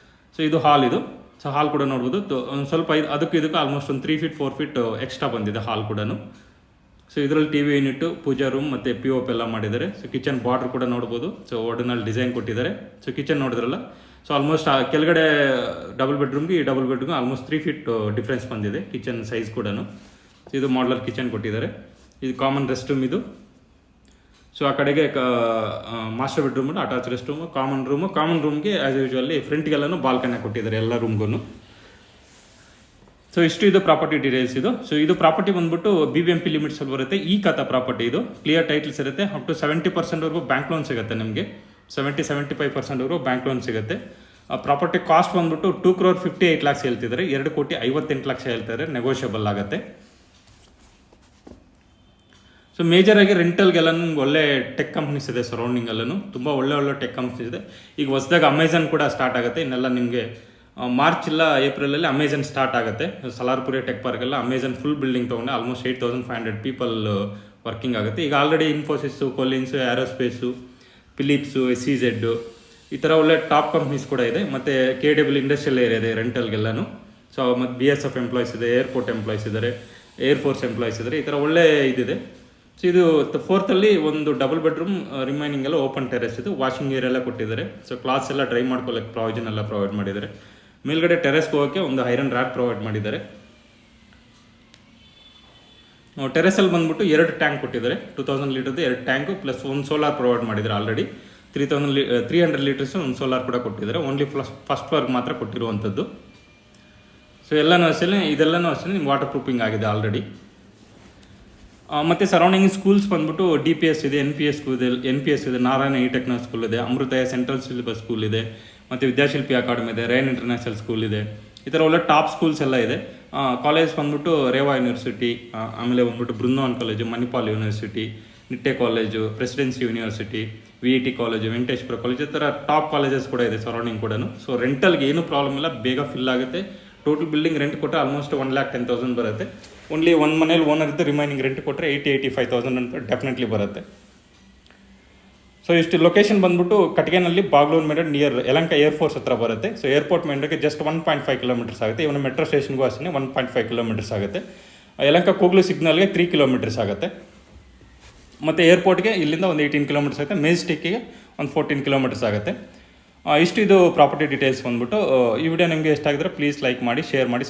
ಸೊ ಇದು ಹಾಲ್, ಇದು ಸೊ ಹಾಲ್ ಕೂಡ ನೋಡ್ಬೋದು. ಒಂದು ಸ್ವಲ್ಪ ಅದಕ್ಕೂ ಇದಕ್ಕೂ ಆಲ್ಮೋಸ್ಟ್ ಒಂದು 3 ಫೀಟ್ 4 ಫೀಟ್ ಎಕ್ಸ್ಟ್ರಾ ಬಂದಿದೆ ಹಾಲ್ ಕೂಡ. ಸೊ ಇದರಲ್ಲಿ ಟಿ ವಿ ಯೂನಿಟ್ಟು, ಪೂಜಾ ರೂಮ್ ಮತ್ತು POP ಎಲ್ಲ ಮಾಡಿದ್ದಾರೆ. ಸೊ ಕಿಚನ್ ಬಾರ್ಡ್ರ್ ಕೂಡ ನೋಡ್ಬೋದು. ಸೊ ಒರ್ಡಿನಲ್ ಡಿಸೈನ್ ಕೊಟ್ಟಿದ್ದಾರೆ. ಸೊ ಕಿಚನ್ ನೋಡಿದ್ರಲ್ಲ, ಸೊ ಆಲ್ಮೋಸ್ಟ್ ಕೆಳಗಡೆ ಡಬಲ್ ಬೆಡ್ರೂಮ್ಗೆ ಈ double bedroom almost 3 feet difference ಬಂದಿದೆ ಕಿಚನ್ ಸೈಜ್ ಕೂಡ. ಸೊ ಇದು ಮಾಡ್ಲರ್ ಕಿಚನ್ ಕೊಟ್ಟಿದ್ದಾರೆ. ಇದು ಕಾಮನ್ ರೆಸ್ಟ್ ರೂಮ್ ಇದು. ಸೊ ಆ ಕಡೆಗೆ master bedroom, attach rest room, common ರೂಮ್ಗೆ ಆ್ಯಸ್ ಯೂಶುವಲ್ಲಿ ಫ್ರಂಟ್ಗೆಲ್ಲೂ ಬಾಲ್ಕನಿ ಕೊಟ್ಟಿದ್ದಾರೆ ಎಲ್ಲ ರೂಮ್ಗೂ. ಸೊ ಇಷ್ಟು ಇದು ಪ್ರಾಪರ್ಟಿ ಡೀಟೇಲ್ಸ್ ಇದು. ಸೊ ಇದು ಪ್ರಾಪರ್ಟಿ ಬಂದ್ಬಿಟ್ಟು BBMP ಲಿಮಿಟ್ಸಲ್ಲಿ ಬರುತ್ತೆ. ಈ ಖಾತಾ ಪ್ರಾಪರ್ಟಿ ಇದು. ಕ್ಲಿಯರ್ ಟೈಟಲ್ಸ್ ಇರುತ್ತೆ. ಅಪ್ ಟು 70%ವರೆಗೂ ಬ್ಯಾಂಕ್ ಲೋನ್ ಸಿಗುತ್ತೆ ನಿಮಗೆ. 70-75%ವರೆಗೂ ಬ್ಯಾಂಕ್ ಲೋನ್ ಸಿಗುತ್ತೆ. ಪ್ರಾಪರ್ಟಿ ಕಾಸ್ಟ್ ಬಂದ್ಬಿಟ್ಟು 2,58 lakhs ಹೇಳ್ತಿದ್ದಾರೆ. 2,58 ಲಕ್ಷ ಹೇಳ್ತಾರೆ. ನೆಗೋಷಿಯಬಲ್ ಆಗುತ್ತೆ. ಸೊ ಮೇಜರಾಗಿ ರೆಂಟಲ್ಗೆಲ್ಲ ನಿಮ್ಗೆ ಒಳ್ಳೆ ಟೆಕ್ ಕಂಪ್ನೀಸ್ ಇದೆ ಸರೌಂಡಿಂಗಲ್ಲೂ. ತುಂಬ ಒಳ್ಳೆ ಟೆಕ್ ಕಂಪ್ನೀಸ್ ಇದೆ. ಈಗ ಹೊಸದಾಗ ಅಮೆಝಾನ್ ಕೂಡ ಸ್ಟಾರ್ಟ್ ಆಗುತ್ತೆ. ಇನ್ನೆಲ್ಲ ನಿಮಗೆ ಮಾರ್ಚ್ ಇಲ್ಲ ಏಪ್ರಿಲಲ್ಲಿ ಅಮೆಝಾನ್ ಸ್ಟಾರ್ಟ್ ಆಗುತ್ತೆ. ಸಲಾರ್ಪುರಿ ಟೆಕ್ ಪಾರ್ಕೆಲ್ಲ ಅಮೆಝಾನ್ ಫುಲ್ ಬಿಲ್ಡಿಂಗ್ ತೊಗೊಂಡೆ ಆಲ್ಮೋಸ್ಟ್ 8,500 ಪೀಪಲ್ ವರ್ಕಿಂಗ್ ಆಗುತ್ತೆ. ಈಗ ಆಲ್ರೆಡಿ ಇನ್ಫೋಸಿಸ್ಸು, ಕೊಲಿನ್ಸು, ಏರೋಸ್ಪೇಸು, ಫಿಲಿಪ್ಸು, SEZ ಈ ಥರ ಒಳ್ಳೆ ಟಾಪ್ ಕಂಪ್ನೀಸ್ ಕೂಡ ಇದೆ. ಮತ್ತು KW ಇಂಡಸ್ಟ್ರಿಯಲ್ ಏರಿಯಾ ಇದೆ ರೆಂಟಲ್ಗೆಲ್ಲೂ. ಸೊ ಮತ್ತು BSF ಎಂಪ್ಲಾಯ್ಸ್ ಇದೆ, ಏರ್ಪೋರ್ಟ್ ಎಂಪ್ಲಾಯ್ಸ್ ಇದ್ದಾರೆ, ಏರ್ಫೋರ್ಸ್ ಎಂಪ್ಲಾಯ್ಸ್ ಇದ್ದಾರೆ. ಈ ಥರ ಒಳ್ಳೆ ಇದಿದೆ. ಸೊ ಇದು 4th ಒಂದು ಡಬಲ್ ಬೆಡ್ರೂಮ್, ರಿಮೈನಿಂಗ್ ಎಲ್ಲ ಓಪನ್ ಟೆರೆಸ್ ಇದು. ವಾಷಿಂಗ್ ಏರಿಯಾ ಎಲ್ಲ ಕೊಟ್ಟಿದ್ದಾರೆ. ಸೊ ಕ್ಲಾತ್ಸ್ ಎಲ್ಲ ಡ್ರೈ ಮಾಡ್ಕೊಳ್ಳೋಕ್ಕೆ ಪ್ರಾವಿಷನ್ ಎಲ್ಲ ಪ್ರೊವೈಡ್ ಮಾಡಿದ್ದಾರೆ. ಮೇಲ್ಗಡೆ ಟೆರೆಸ್ಗೆ ಹೋಗೋಕ್ಕೆ ಒಂದು ಐರನ್ ರ್ಯಾಕ್ ಪ್ರೊವೈಡ್ ಮಾಡಿದ್ದಾರೆ. ಟೆರೆಸಲ್ಲಿ ಬಂದ್ಬಿಟ್ಟು 2 ಟ್ಯಾಂಕ್ ಕೊಟ್ಟಿದ್ದಾರೆ. 2000 ಲೀಟರ್ದು 2 ಟ್ಯಾಂಕು ಪ್ಲಸ್ ಒಂದು ಸೋಲಾರ್ ಪ್ರೊವೈಡ್ ಮಾಡಿದ್ದಾರೆ. ಆಲ್ರೆಡಿ 300 ಲೀಟರ್ಸ್ ಒಂದು ಸೋಲಾರ್ ಕೂಡ ಕೊಟ್ಟಿದ್ದಾರೆ. ಓನ್ಲಿ ಫಸ್ಟ್ ಫ್ಲೋರ್ಗೆ ಮಾತ್ರ ಕೊಟ್ಟಿರುವಂಥದ್ದು. ಸೊ ಎಲ್ಲನೂ ಅಷ್ಟೇ, ಇದೆಲ್ಲನೂ ಅಷ್ಟೇ ನಿಮ್ಗೆ ವಾಟರ್ ಪ್ರೂಫಿಂಗ್ ಆಗಿದೆ ಆಲ್ರೆಡಿ. ಮತ್ತು ಸರೌಂಡಿಂಗ್ ಸ್ಕೂಲ್ಸ್ ಬಂದ್ಬಿಟ್ಟು DPS ಇದೆ, NPS ಇದೆ, ನಾರಾಯಣ ಟೆಕ್ನೋ ಸ್ಕೂಲ್ ಇದೆ, ಅಮೃತಯ ಸೆಂಟ್ರಲ್ ಸಿಲೆಬಸ್ ಸ್ಕೂಲ್ ಇದೆ, ಮತ್ತು ವಿದ್ಯಾಶಿಲ್ಪಿ ಅಕಾಡೆಮಿ ಇದೆ, ರೈನ್ ಇಂಟರ್ನ್ಯಾಷನಲ್ ಸ್ಕೂಲ್ ಇದೆ. ಈ ಥರ ಒಳ್ಳೆ ಟಾಪ್ ಸ್ಕೂಲ್ಸ್ ಎಲ್ಲ ಇದೆ. ಕಾಲೇಜ್ ಬಂದ್ಬಿಟ್ಟು ರೇವಾ ಯೂನಿವರ್ಸಿಟಿ, ಆಮೇಲೆ ಬಂದ್ಬಿಟ್ಟು Brindavan college, Manipal university, Nitte college, presidency university, VIT college, Venkateshwara college, ಈ ಥರ ಟಾಪ್ ಕಾಲೇಜಸ್ ಕೂಡ ಇದೆ ಸರೌಂಡಿಂಗ್ ಕೂಡ. ಸೊ ರೆಂಟಲ್ಗೆ ಏನೂ ಪ್ರಾಬ್ಲಮ್ ಇಲ್ಲ, ಬೇಗ ಫಿಲ್ ಆಗುತ್ತೆ. ಟೋಟಲ್ ಬಿಲ್ಡಿಂಗ್ ರೆಂಟ್ ಕೊಟ್ಟರೆ ಆಲ್ಮೋಸ್ಟ್ 1,10,000 ಬರುತ್ತೆ. ಓನ್ಲಿ ಒಂದು ಮನೇಲಿ ಓನರ್ ಇದ್ದು ರಿಮೈನಿಂಗ್ ರೆಂಟ್ ಕೊಟ್ಟರೆ 80-85,000 ಅಂತ ಡೆಫಿನೆಟ್ಲಿ ಬರುತ್ತೆ. ಸೊ ಇಷ್ಟು ಲೊಕೇಶನ್ ಬಂದ್ಬಿಟ್ಟು ಕಟ್ಗೆನಲ್ಲಿ ಬಾಗ್ಲೂರು ಮೇಡರ್ ನಿಯರ್ ಯಲಹಂಕ ಏರ್ಫೋರ್ಸ್ ಹತ್ರ ಬರುತ್ತೆ. ಸೊ ಏರ್ಪೋರ್ಟ್ ಮೇಡರ್ಗೆ ಜಸ್ಟ್ 1.5 ಕಿಲೋಮೀಟರ್ಸ್ ಆಗುತ್ತೆ. ಇವನು ಮೆಟ್ರೋ ಸ್ಟೇಷನ್ಗೂ ಅಷ್ಟೇ 1.5 ಕಿಲೋಮೀಟರ್ಸ್ ಆಗುತ್ತೆ. ಯಲಹಂಕ ಕೂಗ್ಲು ಸಿಗ್ನಲ್ಗೆ 3 ಕಿಲೋಮೀಟರ್ಸ್ ಆಗುತ್ತೆ. ಮತ್ತು ಏರ್ಪೋರ್ಟ್ಗೆ ಇಲ್ಲಿಂದ ಒಂದು 18 ಕಿಲೋಮೀಟರ್ಸ್ ಆಗುತ್ತೆ. ಮೆಜೆಸ್ಟಿಕ್ಕಿಗೆ ಒಂದು 14 ಕಿಲೋಮೀಟರ್ಸ್ ಆಗುತ್ತೆ. ಇಷ್ಟು ಇದು ಪ್ರಾಪರ್ಟಿ ಡೀಟೇಲ್ಸ್ ಬಂದ್ಬಿಟ್ಟು. ಈ ವಿಡಿಯೋ ನಿಮಗೆ ಇಷ್ಟ ಆಗಿದ್ರೆ ಪ್ಲೀಸ್ ಲೈಕ್ ಮಾಡಿ, ಶೇರ್ ಮಾಡಿ.